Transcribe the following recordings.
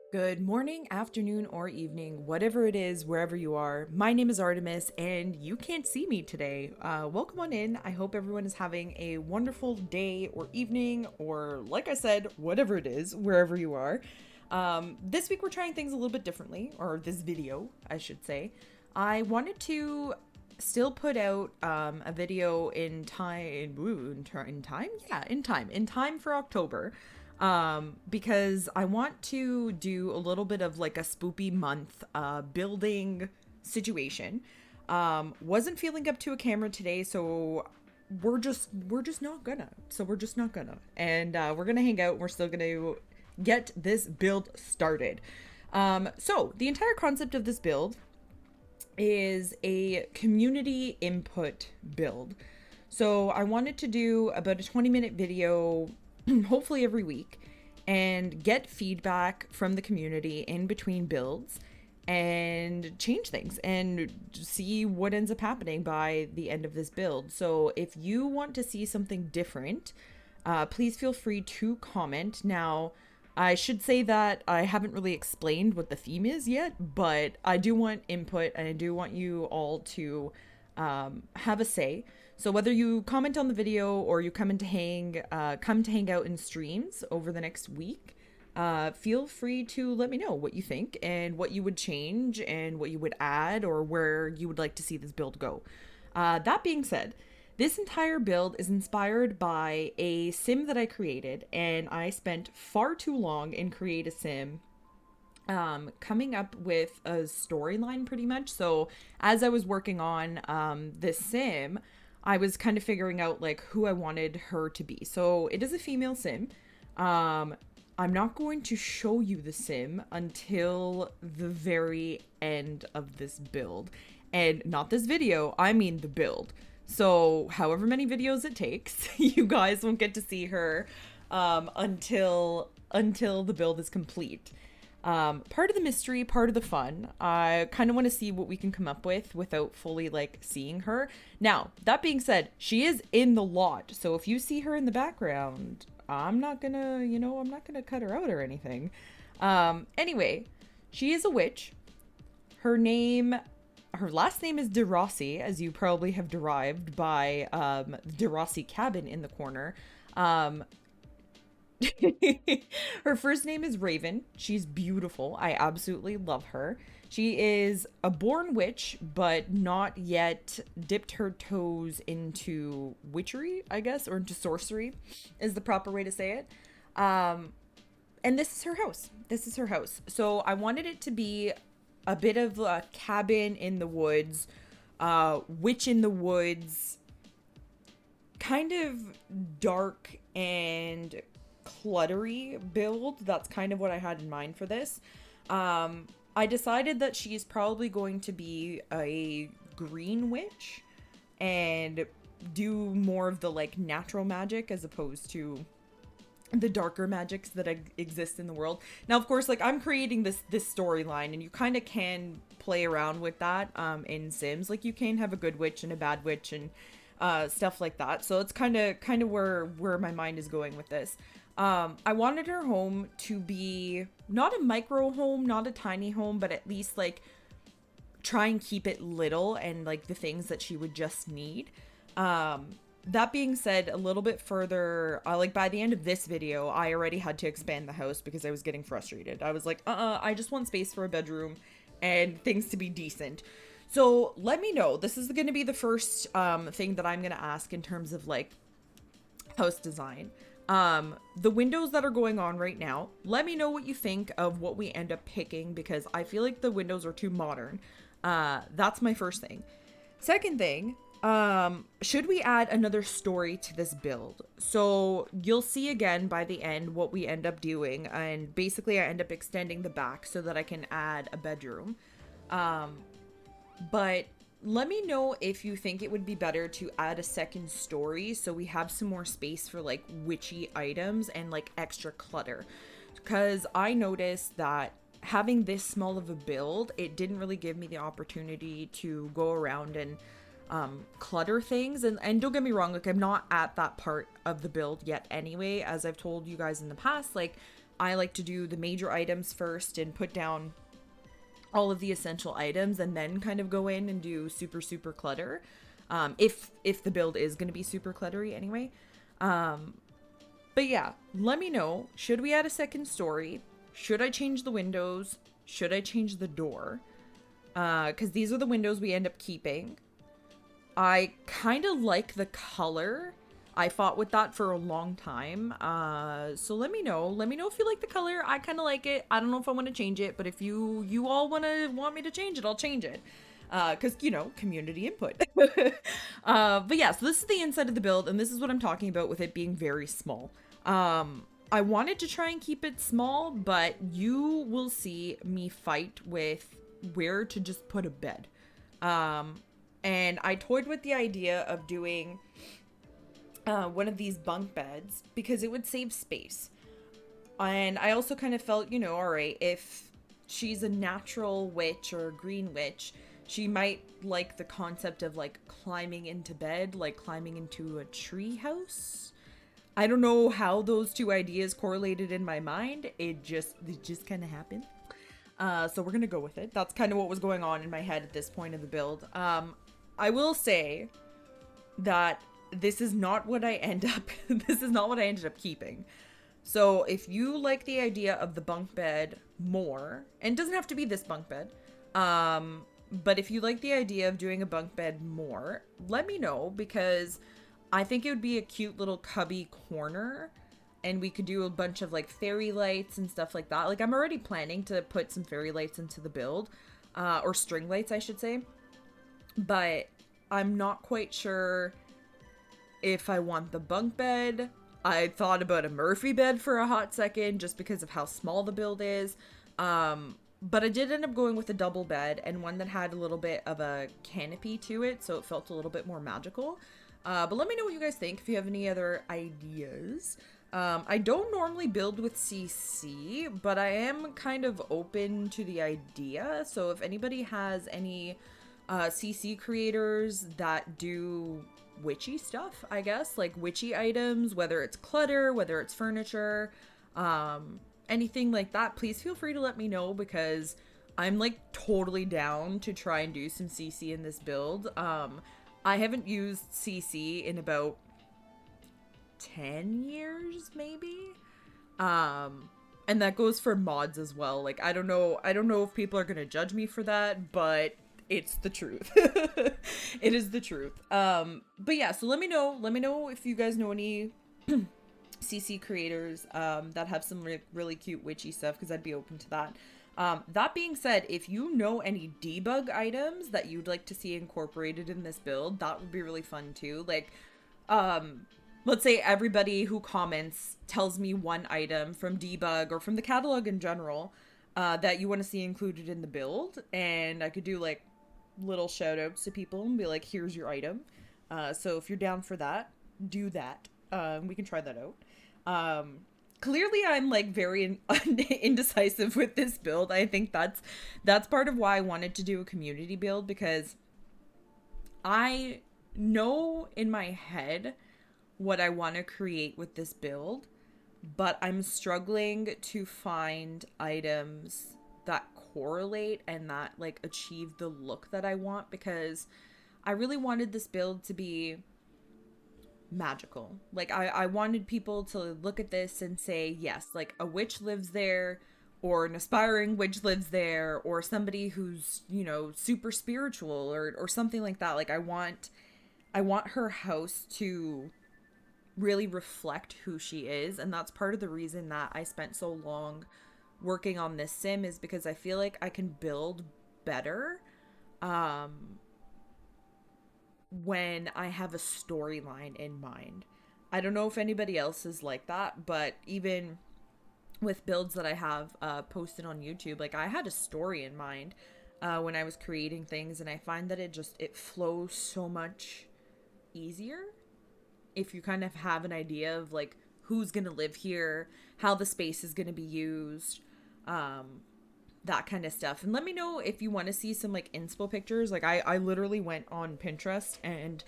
Good morning, afternoon, or evening, whatever it is, wherever you are. My name is Artemis, and you can't see me today. Welcome on in. I hope everyone is having a wonderful day or evening, or like I said, whatever it is, wherever you are. This week we're trying things a little bit differently, or this video, I should say. I wanted to still put out a video in time, in time for October, because I want to do a little bit of like a spoopy month building situation. Wasn't feeling up to a camera today, so we're just not gonna. And we're gonna hang out. We're still gonna get this build started. So the entire concept of this build is a community input build. So I wanted to do about a 20-minute video, hopefully every week, and get feedback from the community in between builds and change things and see what ends up happening by the end of this build. So if you want to see something different, please feel free to comment. Now, I should say that I haven't really explained what the theme is yet, but I do want input and I do want you all to have a say. So whether you comment on the video or you come to hang out in streams over the next week, feel free to let me know what you think and what you would change and what you would add or where you would like to see this build go. That being said, this entire build is inspired by a sim that I created, and I spent far too long in Create a Sim coming up with a storyline pretty much. So as I was working on this sim, I was kind of figuring out like who I wanted her to be. So it is a female sim. I'm not going to show you the sim until the very end of this build. And not this video, I mean the build. So however many videos it takes, you guys won't get to see her until the build is complete. Part of the mystery, part of the fun. I kind of want to see what we can come up with without fully like seeing her. Now, that being said, she is in the lot. So if you see her in the background, I'm not gonna cut her out or anything. Anyway, she is a witch. Her name, her last name is DeRossi, as you probably have derived by DeRossi cabin in the corner. Um, Her first name is Raven. She's beautiful. I absolutely love her. She is a born witch, but not yet dipped her toes into witchery, I guess, or into sorcery is the proper way to say it. And this is her house. This is her house. So I wanted it to be a bit of a cabin in the woods, witch in the woods, kind of dark and cluttery build. That's kind of what I had in mind for this. I decided that she's probably going to be a green witch and do more of the like natural magic as opposed to the darker magics that exist in the world. Now, of course, like I'm creating this storyline, and you kind of can play around with that in Sims. Like you can have a good witch and a bad witch and stuff like that. So it's kind of where my mind is going with this. I wanted her home to be not a micro home, not a tiny home, but at least like try and keep it little and like the things that she would just need. That being said, a little bit further, like by the end of this video, I already had to expand the house because I was getting frustrated. I was like, I just want space for a bedroom and things to be decent. So let me know. This is going to be the first thing that I'm going to ask in terms of like house design. The windows that are going on right now, let me know what you think of what we end up picking because I feel like the windows are too modern. That's my first thing. Second thing, should we add another story to this build? So you'll see again by the end what we end up doing, and basically I end up extending the back so that I can add a bedroom. But let me know if you think it would be better to add a second story so we have some more space for like witchy items and like extra clutter. Because I noticed that having this small of a build, it didn't really give me the opportunity to go around and clutter things. And don't get me wrong, like I'm not at that part of the build yet anyway. As I've told you guys in the past, like I like to do the major items first and put down all of the essential items, and then kind of go in and do super clutter. If the build is going to be super cluttery anyway. But yeah, let me know. Should we add a second story? Should I change the windows? Should I change the door? Because these are the windows we end up keeping. I kind of like the color. I fought with that for a long time. So let me know. Let me know if you like the color. I kind of like it. I don't know if I want to change it, but if you all want me to change it, I'll change it. Because, you know, community input. But yeah, so this is the inside of the build, and this is what I'm talking about with it being very small. I wanted to try and keep it small, but you will see me fight with where to just put a bed. And I toyed with the idea of doing one of these bunk beds because it would save space. And I also kind of felt, you know, all right, if she's a natural witch or a green witch, she might like the concept of like climbing into bed, like climbing into a tree house. I don't know how those two ideas correlated in my mind. It just kind of happened. So we're gonna go with it. That's kind of what was going on in my head at this point of the build. I will say that this is not what I ended up keeping. So if you like the idea of the bunk bed more, and it doesn't have to be this bunk bed, but if you like the idea of doing a bunk bed more, let me know, because I think it would be a cute little cubby corner, and we could do a bunch of like fairy lights and stuff like that. Like, I'm already planning to put some fairy lights into the build, or string lights, I should say. But I'm not quite sure if I want the bunk bed. I thought about a Murphy bed for a hot second just because of how small the build is. But I did end up going with a double bed, and one that had a little bit of a canopy to it, so it felt a little bit more magical. But let me know what you guys think, if you have any other ideas. I don't normally build with CC, but I am kind of open to the idea. So if anybody has any CC creators that do witchy stuff, I guess, like witchy items, whether it's clutter, whether it's furniture, anything like that, please feel free to let me know, because I'm like totally down to try and do some CC in this build. I haven't used CC in about 10 years maybe, and that goes for mods as well. Like, I don't know if people are gonna judge me for that, but it's the truth. It is the truth. But yeah, so let me know if you guys know any CC creators that have some really cute witchy stuff, because I'd be open to that. That being said, if you know any debug items that you'd like to see incorporated in this build, that would be really fun too. Like, let's say everybody who comments tells me one item from debug or from the catalog in general that you want to see included in the build, and I could do like little shout outs to people and be like, here's your item. So if you're down for that, do that. We can try that out. Clearly I'm like very indecisive with this build. I think that's part of why I wanted to do a community build, because I know in my head what I want to create with this build, but I'm struggling to find items that correlate and that like achieve the look that I want, because I really wanted this build to be magical. Like, I wanted people to look at this and say, yes, like a witch lives there, or an aspiring witch lives there, or somebody who's, you know, super spiritual, or something like that. Like, I want her house to really reflect who she is, and that's part of the reason that I spent so long working on this sim, is because I feel like I can build better when I have a storyline in mind. I don't know if anybody else is like that, but even with builds that I have posted on YouTube, like, I had a story in mind when I was creating things, and I find that it flows so much easier if you kind of have an idea of like who's gonna live here, how the space is gonna be used, that kind of stuff. And let me know if you want to see some like inspo pictures. Like, I literally went on Pinterest and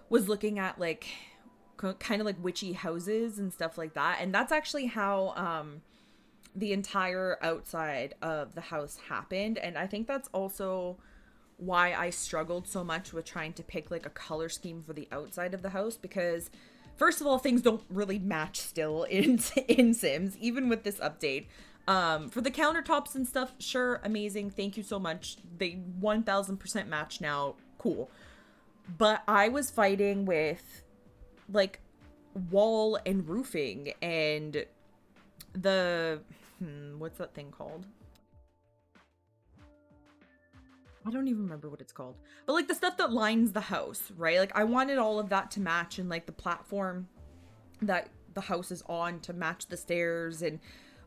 was looking at like kind of like witchy houses and stuff like that, and that's actually how the entire outside of the house happened. And I think that's also why I struggled so much with trying to pick like a color scheme for the outside of the house, because first of all, things don't really match still in in Sims, even with this update. For the countertops and stuff, sure, amazing, thank you so much. They 1000% match now, cool. But I was fighting with like wall and roofing and the what's that thing called? I don't even remember what it's called. But like the stuff that lines the house, right? Like I wanted all of that to match, and like the platform that the house is on to match the stairs. And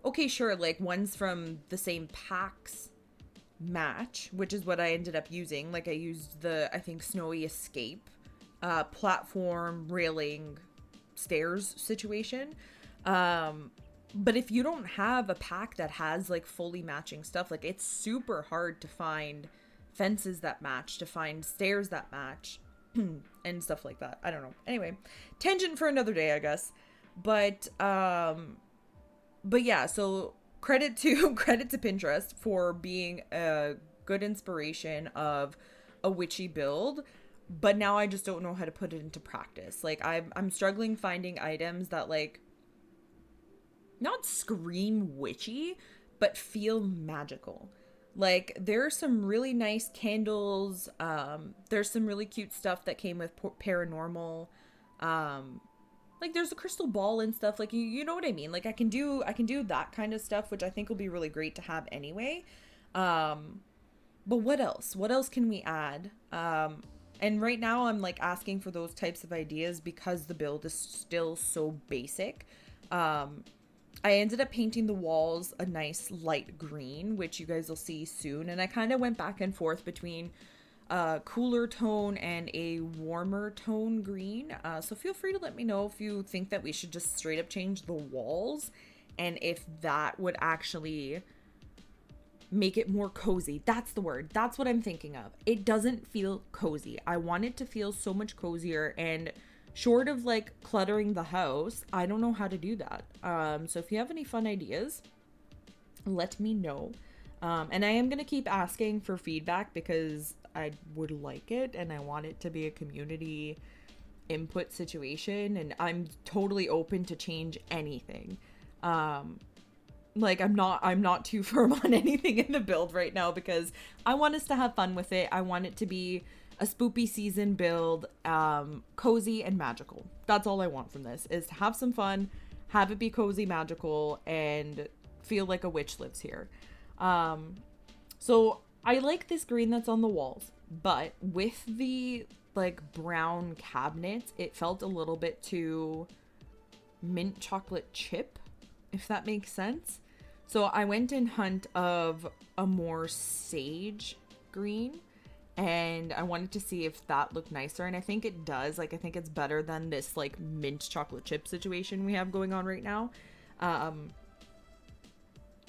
okay, sure, like one's from the same packs match, which is what I ended up using. Like I used the, I think, Snowy Escape platform railing stairs situation. But if you don't have a pack that has like fully matching stuff, like it's super hard to find fences that match, to find stairs that match, and stuff like that. I don't know. Anyway, tangent for another day, I guess. But yeah, so credit to credit to Pinterest for being a good inspiration of a witchy build, but now I just don't know how to put it into practice. Like I'm struggling finding items that like not scream witchy, but feel magical. Like there's some really nice candles. There's some really cute stuff that came with paranormal. Like there's a crystal ball and stuff. Like you know what I mean. Like I can do that kind of stuff, which I think will be really great to have anyway. But what else? What else can we add? And right now I'm like asking for those types of ideas because the build is still so basic. I ended up painting the walls a nice light green, which you guys will see soon. And I kind of went back and forth between a cooler tone and a warmer tone green. So feel free to let me know if you think that we should just straight up change the walls and if that would actually make it more cozy. That's the word. That's what I'm thinking of. It doesn't feel cozy. I want it to feel so much cozier, and short of like cluttering the house, I don't know how to do that. So if you have any fun ideas, let me know. And I am going to keep asking for feedback because I would like it and I want it to be a community input situation, and I'm totally open to change anything. Like I'm not too firm on anything in the build right now because I want us to have fun with it. I want it to be a spoopy season build, cozy and magical. That's all I want from this, is to have some fun, have it be cozy, magical, and feel like a witch lives here. So I like this green that's on the walls, but with the like brown cabinets, it felt a little bit too mint chocolate chip, if that makes sense. So I went in hunt of a more sage green, and I wanted to see if that looked nicer, and I think it does. Like I think it's better than this like mint chocolate chip situation we have going on right now.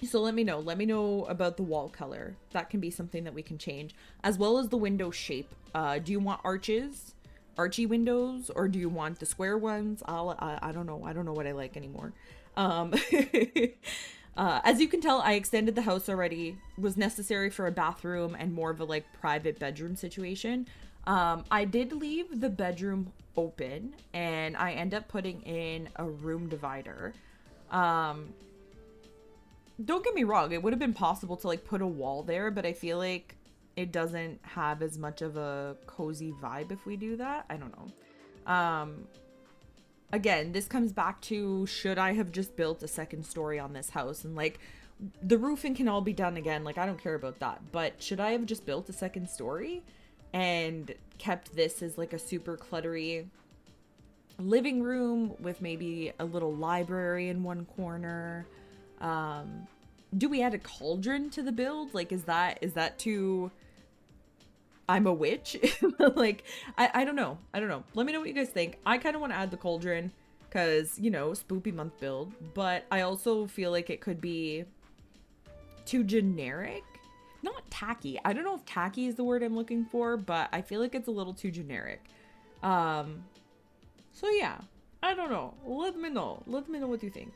So let me know about the wall color. That can be something that we can change, as well as the window shape. Do you want archy windows, or do you want the square ones? I don't know what I like anymore. As you can tell, I extended the house already. Was necessary for a bathroom and more of a like private bedroom situation. I did leave the bedroom open, and I end up putting in a room divider. Don't get me wrong, it would have been possible to like put a wall there, but I feel like it doesn't have as much of a cozy vibe if we do that. I don't know. Again, this comes back to, should I have just built a second story on this house? And like the roofing can all be done again, like I don't care about that, but should I have just built a second story and kept this as like a super cluttery living room with maybe a little library in one corner? Do we add a cauldron to the build? Like is that too, I'm a witch? Like I don't know. Let me know what you guys think. I kind of want to add the cauldron because, you know, spoopy month build, but I also feel like it could be too generic. Not tacky. I don't know if tacky is the word I'm looking for, but I feel like it's a little too generic. So yeah, I don't know. Let me know what you think,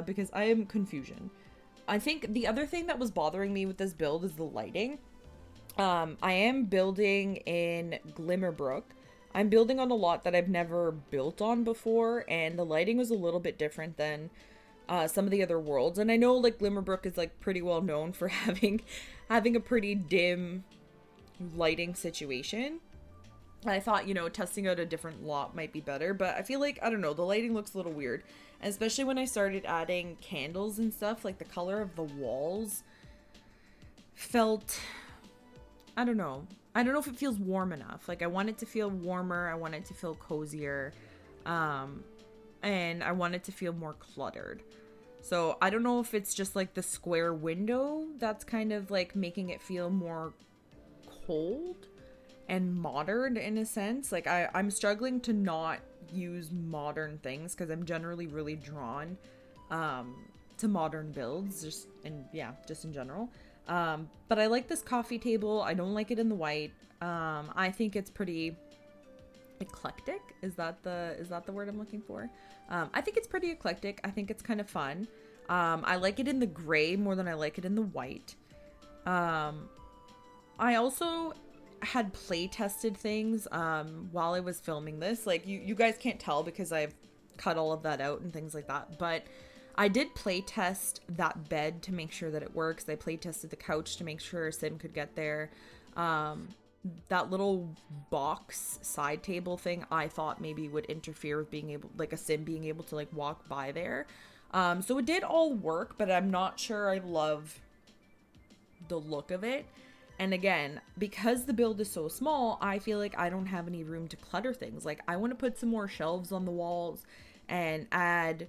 because I am confusion. I think the other thing that was bothering me with this build is the lighting. I am building in Glimmerbrook. I'm building on a lot that I've never built on before, and the lighting was a little bit different than some of the other worlds. And I know like Glimmerbrook is like pretty well known for having a pretty dim lighting situation. I thought, testing out a different lot might be better, but I feel like, I don't know, the lighting looks a little weird. And especially when I started adding candles and stuff, like the color of the walls felt, I don't know. I don't know if it feels warm enough. Like I want it to feel warmer, I want it to feel cozier, and I want it to feel more cluttered. So I don't know if it's just like the square window that's kind of like making it feel more cold and modern in a sense. Like I'm struggling to not use modern things because I'm generally really drawn to modern builds, just in general. But I like this coffee table. I don't like it in the white. I think it's pretty eclectic. Is that the word I'm looking for? I think it's pretty eclectic. I think it's kind of fun. I like it in the gray more than I like it in the white. I also had play tested things while I was filming this. Like you guys can't tell because I've cut all of that out and things like that, but I did play test that bed to make sure that it works. I play tested the couch to make sure Sim could get there. That little box side table thing I thought maybe would interfere with being able, like a Sim being able to like walk by there. So it did all work, but I'm not sure I love the look of it. And again, because the build is so small, I feel like I don't have any room to clutter things. Like I want to put some more shelves on the walls and add,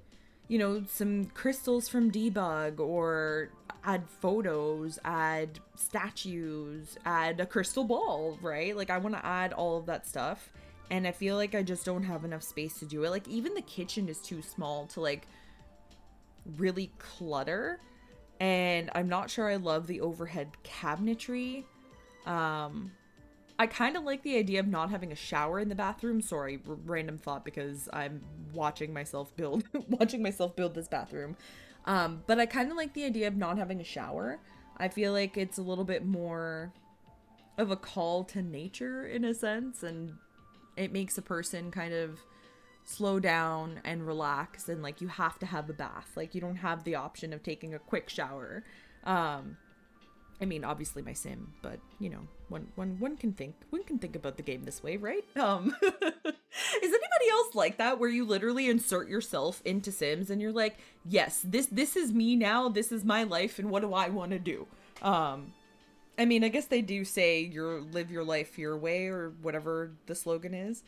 some crystals from Debug, or add photos, add statues, add a crystal ball, right? Like I want to add all of that stuff. And I feel like I just don't have enough space to do it. Like even the kitchen is too small to like really clutter. And I'm not sure I love the overhead cabinetry. I kind of like the idea of not having a shower in the bathroom. Sorry, random thought because I'm watching myself build this bathroom. But I kind of like the idea of not having a shower. I feel like it's a little bit more of a call to nature in a sense, and it makes a person kind of slow down and relax, and like you have to have a bath. Like you don't have the option of taking a quick shower. I mean, obviously my Sim, but one can think about the game this way, right? Is anybody else like that, where you literally insert yourself into Sims and you're like, yes, this is me now, this is my life, and what do I want to do? I mean, I guess they do say live your life your way, or whatever the slogan is.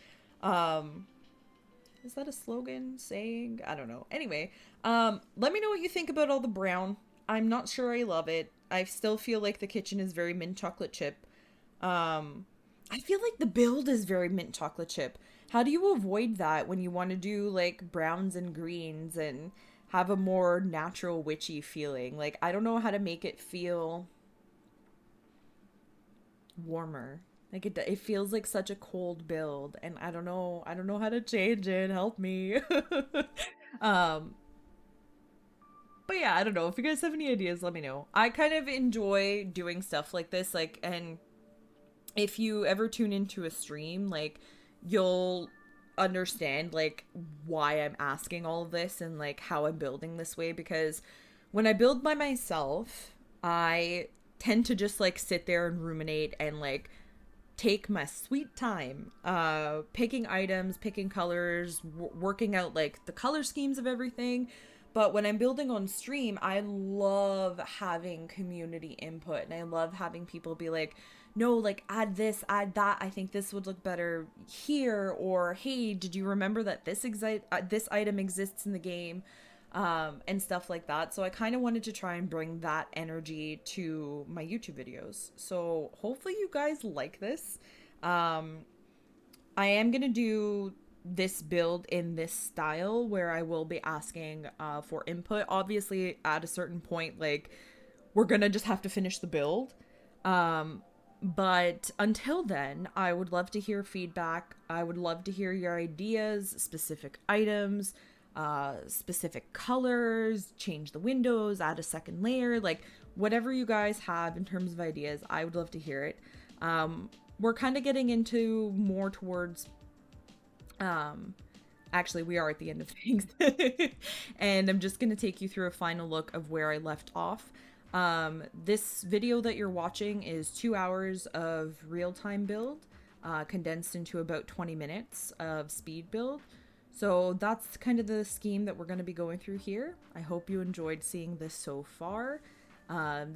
Is that a slogan saying? I don't know. Anyway, let me know what you think about all the brown. I'm not sure I love it. I still feel like the kitchen is very mint chocolate chip. I feel like the build is very mint chocolate chip. How do you avoid that when you want to do like browns and greens and have a more natural witchy feeling? Like I don't know how to make it feel warmer. Like it feels like such a cold build, and I don't know how to change it. Help me. um, but yeah, I don't know. If you guys have any ideas, let me know. I kind of enjoy doing stuff like this, like, and if you ever tune into a stream, like, you'll understand like why I'm asking all of this and like how I'm building this way, because when I build by myself, I tend to just like sit there and ruminate and like take my sweet time picking items, picking colors, working out like the color schemes of everything. But when I'm building on stream, I love having community input, and I love having people be like, no, like add this, add that, I think this would look better here, or hey, did you remember that this item exists in the game, and stuff like that. So I kind of wanted to try and bring that energy to my YouTube videos. So hopefully you guys like this. I am gonna do this build in this style where I will be asking for input. Obviously, at a certain point, like, we're gonna just have to finish the build. But until then, I would love to hear feedback. I would love to hear your ideas, specific items, specific colors, change the windows, add a second layer, like whatever you guys have in terms of ideas, I would love to hear it. We're kind of getting into more towards, actually we are at the end of things. And I'm just going to take you through a final look of where I left off. This video that you're watching is 2 hours of real-time build, condensed into about 20 minutes of speed build. So that's kind of the scheme that we're going to be going through here. I hope you enjoyed seeing this so far.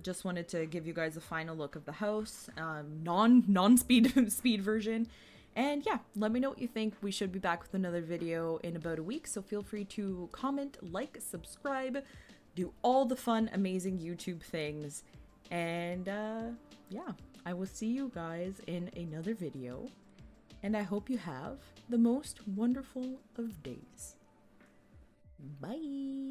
Just wanted to give you guys a final look of the house, non-speed speed version. And yeah, let me know what you think. We should be back with another video in about a week, so feel free to comment, like, subscribe, do all the fun, amazing YouTube things. And yeah, I will see you guys in another video. And I hope you have the most wonderful of days. Bye!